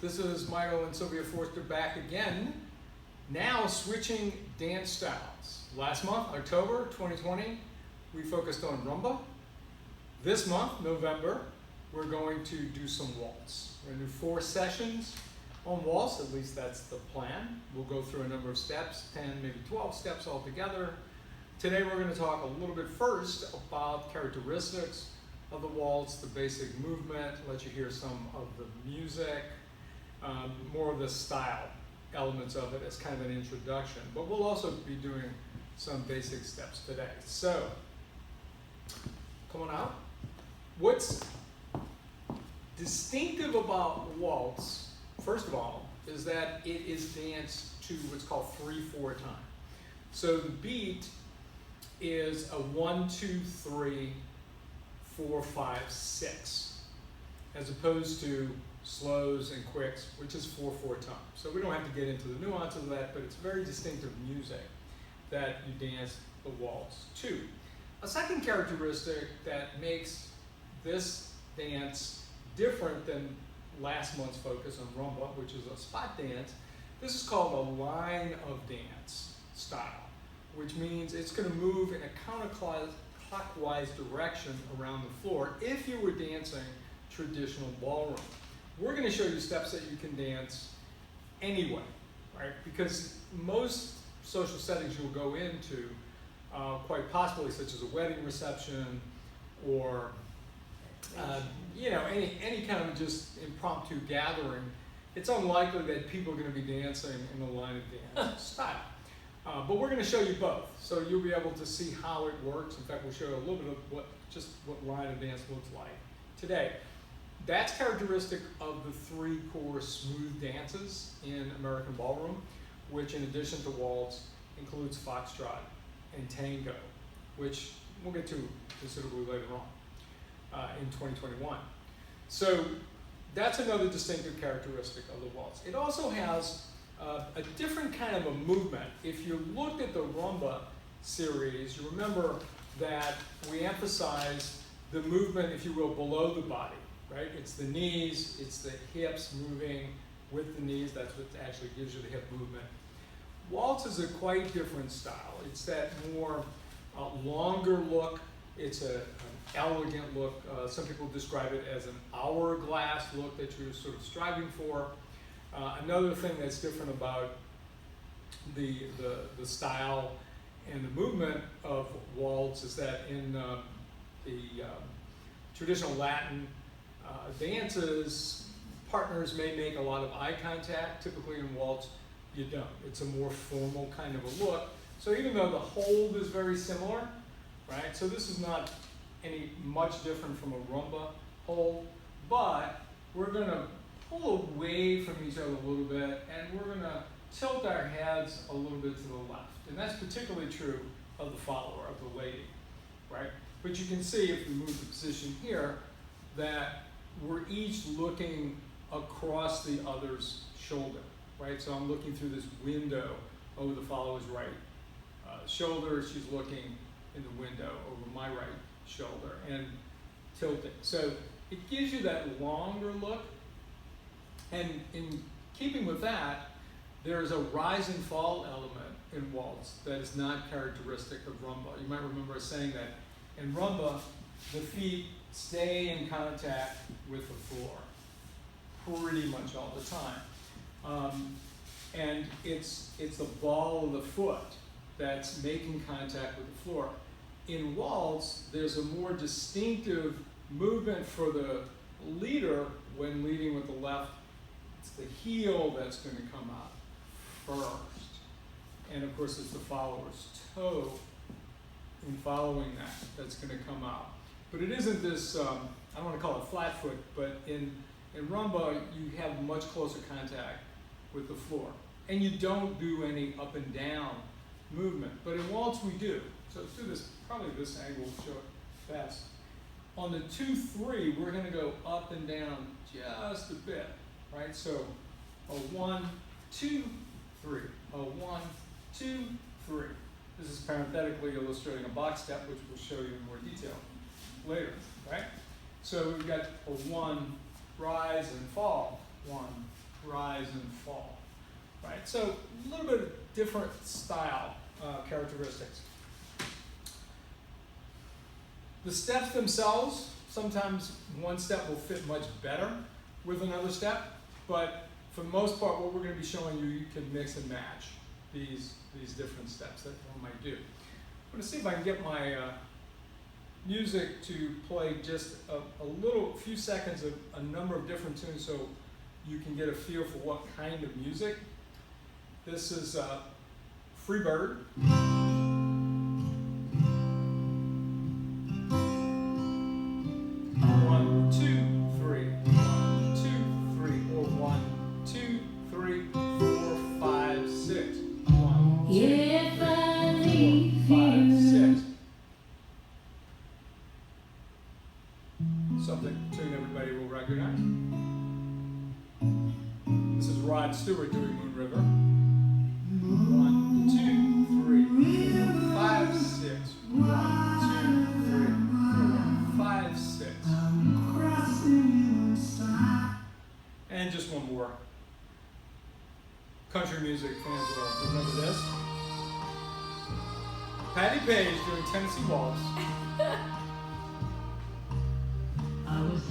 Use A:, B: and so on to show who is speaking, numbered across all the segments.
A: this is Michael and Sylvia Forster back again, now switching dance styles. Last month, October 2020, we focused on rumba. This month, November, we're going to do some waltz. We're going to do 4 sessions on waltz, at least that's the plan. We'll go through a number of steps, 10, maybe 12 steps altogether. Today we're going to talk a little bit first about characteristics of the waltz, the basic movement, let you hear some of the music, more of the style elements of it as kind of an introduction. But we'll also be doing some basic steps today. So, come on out. What's distinctive about waltz, first of all, is that it is danced to what's called 3/4 time. So the beat is a 1, 2, 3, 4, 5, 6, as opposed to slows and quicks, which is 4/4 time. So we don't have to get into the nuances of that, but it's very distinctive music that you dance the waltz to. A second characteristic that makes this dance different than last month's focus on rumba, which is a spot dance, this is called a line of dance style, which means it's going to move in a counterclockwise direction around the floor if you were dancing traditional ballroom. We're going to show you steps that you can dance anyway, right? Because most social settings you'll go into, quite possibly such as a wedding reception or any kind of just impromptu gathering, it's unlikely that people are going to be dancing in the line of dance style. But we're going to show you both, so you'll be able to see how it works. In fact, we'll show you a little bit of what line of dance looks like today. That's characteristic of the 3 core smooth dances in American ballroom, which in addition to waltz includes foxtrot and tango, which we'll get to considerably later on in 2021. So that's another distinctive characteristic of the waltz. It also has a different kind of a movement. If you looked at the rumba series, you remember that we emphasize the movement, if you will, below the body, right? It's the knees, it's the hips moving with the knees. That's what actually gives you the hip movement. Waltz is a quite different style. It's that more longer look. It's an elegant look. Some people describe it as an hourglass look that you're sort of striving for. Another thing that's different about the style and the movement of waltz is that in the traditional Latin dances, partners may make a lot of eye contact. Typically in waltz, you don't. It's a more formal kind of a look. So even though the hold is very similar, right? So this is not any much different from a rumba hold, but we're going to pull away from each other a little bit, and we're going to tilt our heads a little bit to the left. And that's particularly true of the follower, of the lady, right? But you can see if we move the position here that we're each looking across the other's shoulder, right? So I'm looking through this window over the follower's right shoulder. She's looking in the window over my right shoulder and tilting. So it gives you that longer look. And in keeping with that, there's a rise and fall element in waltz that is not characteristic of rumba. You might remember us saying that in rumba, the feet stay in contact with the floor pretty much all the time. And it's the ball of the foot that's making contact with the floor. In waltz, there's a more distinctive movement for the leader when leading with the left. It's the heel that's going to come out first. And of course, it's the follower's toe in following that's going to come out. But it isn't this, I don't want to call it flat foot, but in rumba, you have much closer contact with the floor. And you don't do any up and down movement. But in waltz, we do. So let's do this, probably this angle will show it best. On the 2, 3, we're going to go up and down just a bit. Right, so a 1, 2, 3, a 1, 2, 3. This is parenthetically illustrating a box step, which we'll show you in more detail later, right? So we've got a 1, rise and fall, 1, rise and fall, right? So a little bit of different style characteristics. The steps themselves, sometimes one step will fit much better with another step, but for the most part, what we're going to be showing you, you can mix and match these different steps that one might do. I'm going to see if I can get my music to play just a few seconds of a number of different tunes so you can get a feel for what kind of music. This is Free Bird. 1, 2, 3, 1, 2, 3, or 1, 2, 3, 4, 5, 6. 1, 2, 3, 4, 5, 6. Something tune everybody will recognize. This is Rod Stewart doing Moon River. 1, 2, 3, 4, 5, 6. 1, 2, 3, 4, 5, 6. And just one more. Country music fans will remember this. Patty Page doing Tennessee Waltz.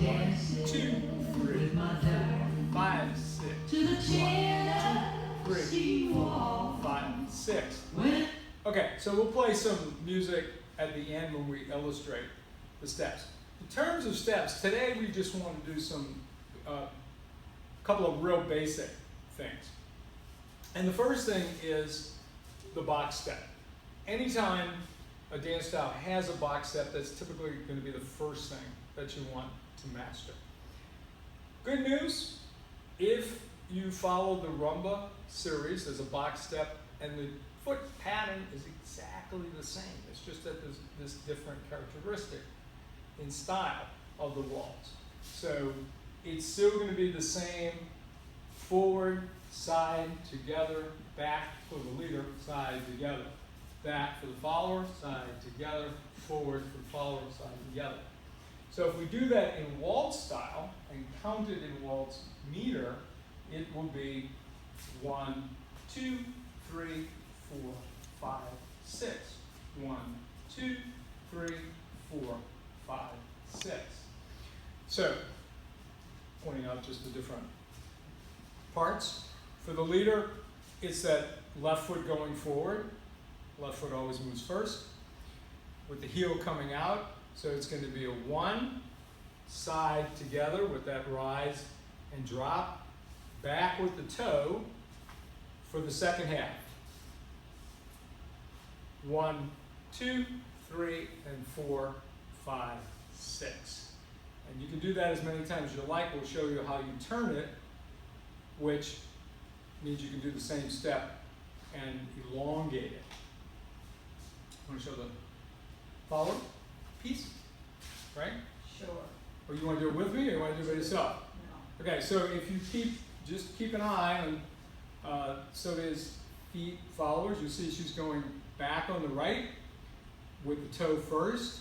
A: 1, 2, 3, 4, 5, 6. 1, 2, 3, 4, 5, 6. Okay, so we'll play some music at the end when we illustrate the steps. In terms of steps, today we just want to do some couple of real basic things. And the first thing is the box step. Anytime a dance style has a box step, that's typically going to be the first thing that you want to master. Good news, if you follow the rumba series, there's a box step, and the foot pattern is exactly the same. It's just that there's this different characteristic in style of the waltz. So it's still going to be the same: forward, side, together, back for the leader, side, together. Back for the follower, side, together, forward for the follower, side, together. So if we do that in waltz style and count it in waltz meter, it will be 1, 2, 3, 4, 5, 6. 1, 2, 3, 4, 5, 6. So, pointing out just the different parts. For the leader, it's that left foot going forward. Left foot always moves first, with the heel coming out. So it's going to be a 1, side together with that rise and drop, back with the toe for the second half. 1, 2, 3, and 4, 5, 6. And you can do that as many times as you like. We'll show you how you turn it, which means you can do the same step and elongate it. Want to show the follow piece, right?
B: Sure.
A: Or you want to do it with me, or you want to do it by yourself?
B: No.
A: Okay, so if you just keep an eye on, so there's feet followers. You see she's going back on the right with the toe first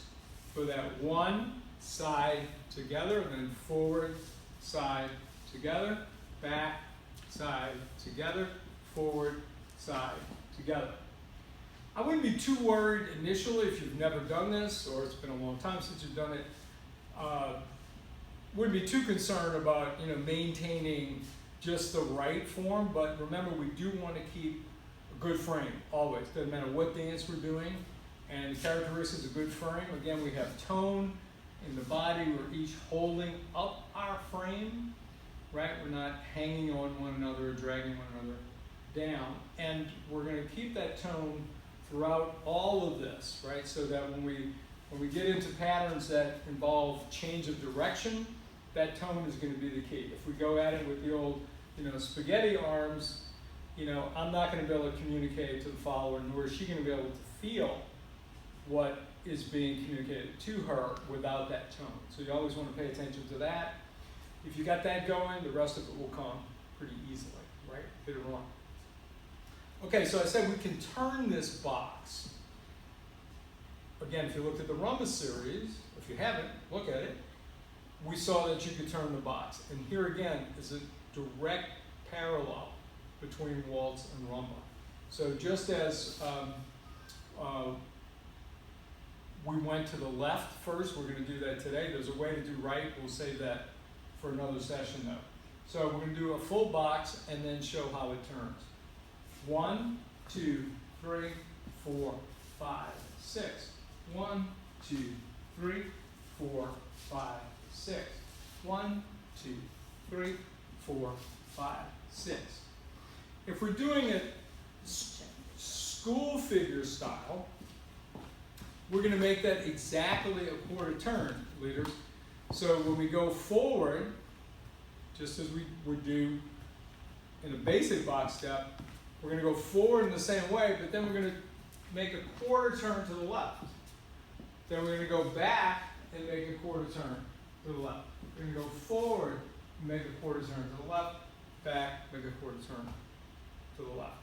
A: for that 1, side together, and then forward, side together, back, side together, forward, side together. I wouldn't be too worried initially if you've never done this, or it's been a long time since you've done it. Wouldn't be too concerned about maintaining just the right form, but remember, we do want to keep a good frame always. Doesn't matter what dance we're doing, and the characteristics of good frame. Again, we have tone in the body. We're each holding up our frame, right? We're not hanging on one another or dragging one another down, and we're going to keep that tone throughout all of this, right? So that when we get into patterns that involve change of direction, that tone is going to be the key. If we go at it with the old, spaghetti arms, I'm not going to be able to communicate to the follower, nor is she going to be able to feel what is being communicated to her without that tone. So you always want to pay attention to that. If you got that going, the rest of it will come pretty easily, right? Hit it wrong. Okay, so I said we can turn this box. Again, if you looked at the rumba series, if you haven't, look at it. We saw that you could turn the box. And here again is a direct parallel between waltz and rumba. So just as we went to the left first, we're going to do that today. There's a way to do right. We'll save that for another session though. So we're going to do a full box and then show how it turns. 1, 2, 3, 4, 5, 6. 1, 2, 3, 4, 5, 6. 1, 2, 3, 4, 5, 6. If we're doing it school figure style, we're going to make that exactly a quarter turn, leaders. So when we go forward, just as we would do in a basic box step, we're going to go forward in the same way, but then we're going to make a quarter turn to the left. Then we're going to go back and make a quarter turn to the left. We're going to go forward and make a quarter turn to the left, back, make a quarter turn to the left.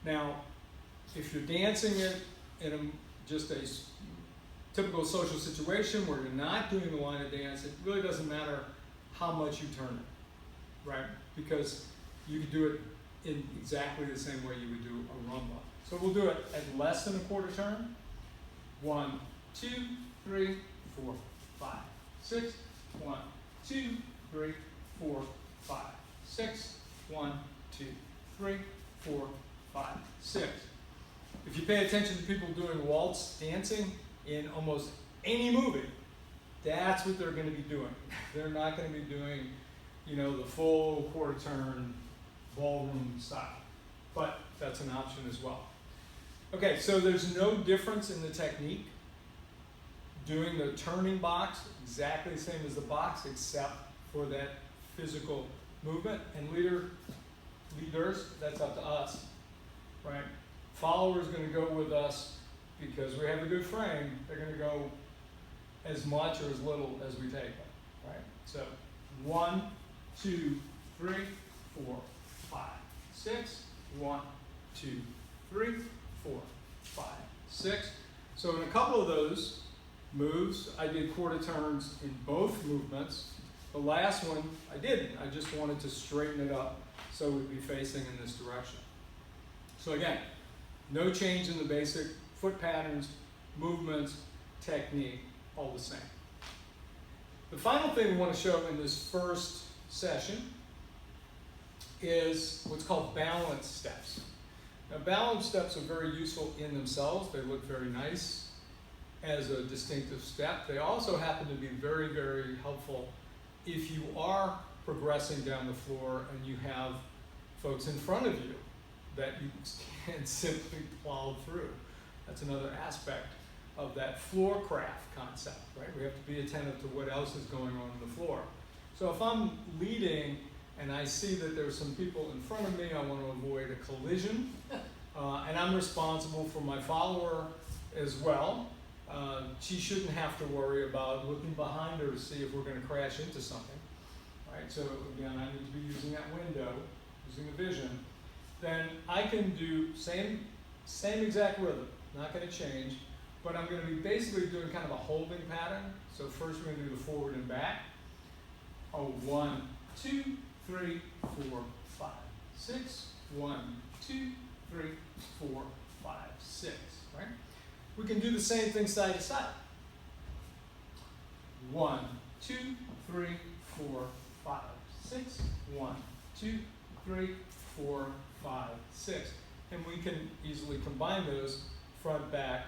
A: Now, if you're dancing it in just a typical social situation where you're not doing the line of dance, it really doesn't matter how much you turn it, right? Because you can do it in exactly the same way you would do a rumba. So we'll do it at less than a quarter turn. 1, 2, 3, 4, 5, 6. 1, 2, 3, 4, 5, 6. 1, 2, 3, 4, 5, 6. If you pay attention to people doing waltz dancing in almost any movie, that's what they're going to be doing. They're not going to be doing, you know, the full quarter turn ballroom style, but that's an option as well. Okay, so there's no difference in the technique. Doing the turning box, exactly the same as the box, except for that physical movement. And leaders, that's up to us, right? Followers are going to go with us because we have a good frame. They're going to go as much or as little as we take them, right? So 1, 2, 3, 4, 5, 6. 1, 2, 3, 4, 5, 6. So in a couple of those moves, I did quarter turns in both movements. The last one, I didn't. I just wanted to straighten it up so we'd be facing in this direction. So again, no change in the basic foot patterns, movements, technique, all the same. The final thing we want to show in this first session is what's called balance steps. Now, balance steps are very useful in themselves. They look very nice as a distinctive step. They also happen to be very, very helpful if you are progressing down the floor and you have folks in front of you that you can simply plow through. That's another aspect of that floor craft concept, right? We have to be attentive to what else is going on on the floor. So if I'm leading and I see that there's some people in front of me, I want to avoid a collision, and I'm responsible for my follower as well. She shouldn't have to worry about looking behind her to see if we're going to crash into something, right? So again, I need to be using that window, using the vision. Then I can do same exact rhythm, not going to change, but I'm going to be basically doing kind of a holding pattern. So first we're going to do the forward and back. 1, 2, 3, 4, 5, 6. 1, 2, 3, 4, 5, 6, right? We can do the same thing side to side. 1, 2, 3, 4, 5, 6. 1, 2, 3, 4, 5, 6. And we can easily combine those front, back,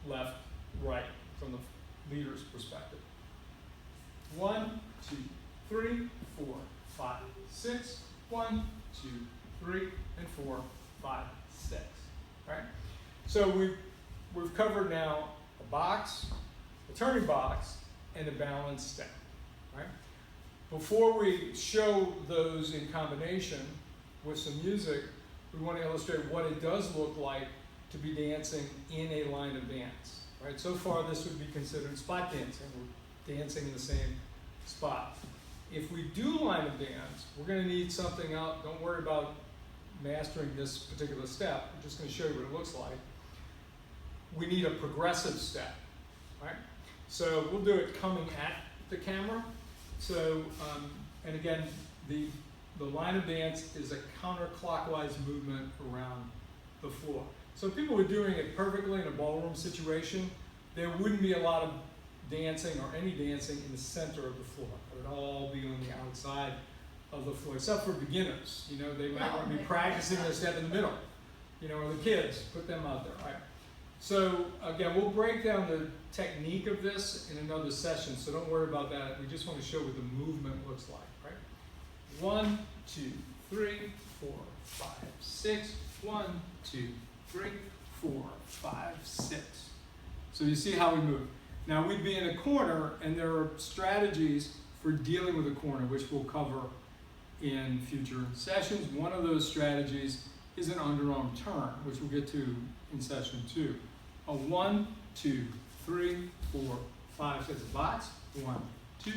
A: left, right, from the leader's perspective. 1, 2, 3, 4, 5, 6. 1, 2, 3, and 4, 5, 6. Right? So we've covered now a box, a turning box, and a balance step. Right? Before we show those in combination with some music, we want to illustrate what it does look like to be dancing in a line of dance. Right? So far, this would be considered spot dancing. We're dancing in the same spot. If we do line of dance, we're going to need something out. Don't worry about mastering this particular step. I'm just going to show you what it looks like. We need a progressive step, right? So we'll do it coming at the camera. So, and again, the the line of dance is a counterclockwise movement around the floor. So if people were doing it perfectly in a ballroom situation, there wouldn't be a lot of dancing or any dancing in the center of the floor. It would all be on the outside of the floor, except for beginners. You know, they might want to be practicing their step in the middle. You know, or the kids, put them out there, right? So again, we'll break down the technique of this in another session, so don't worry about that. We just want to show what the movement looks like, right? 1, 2, 3, 4, 5, 6. 1, 2, 3, 4, 5, 6. So you see how we move. Now we'd be in a corner, and there are strategies for dealing with a corner, which we'll cover in future sessions. One of those strategies is an underarm turn, which we'll get to in session 2. A 1, 2, 3, 4, 5, 6. Box. 1, 2,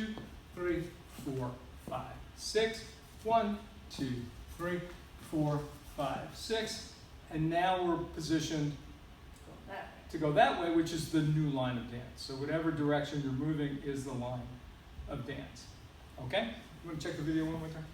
A: 3, 4, 5, 6. 1, 2, 3, 4, 5, 6. And now we're positioned to go that way, which is the new line of dance. So whatever direction you're moving is the line of dance. Okay? You want to check the video one more time?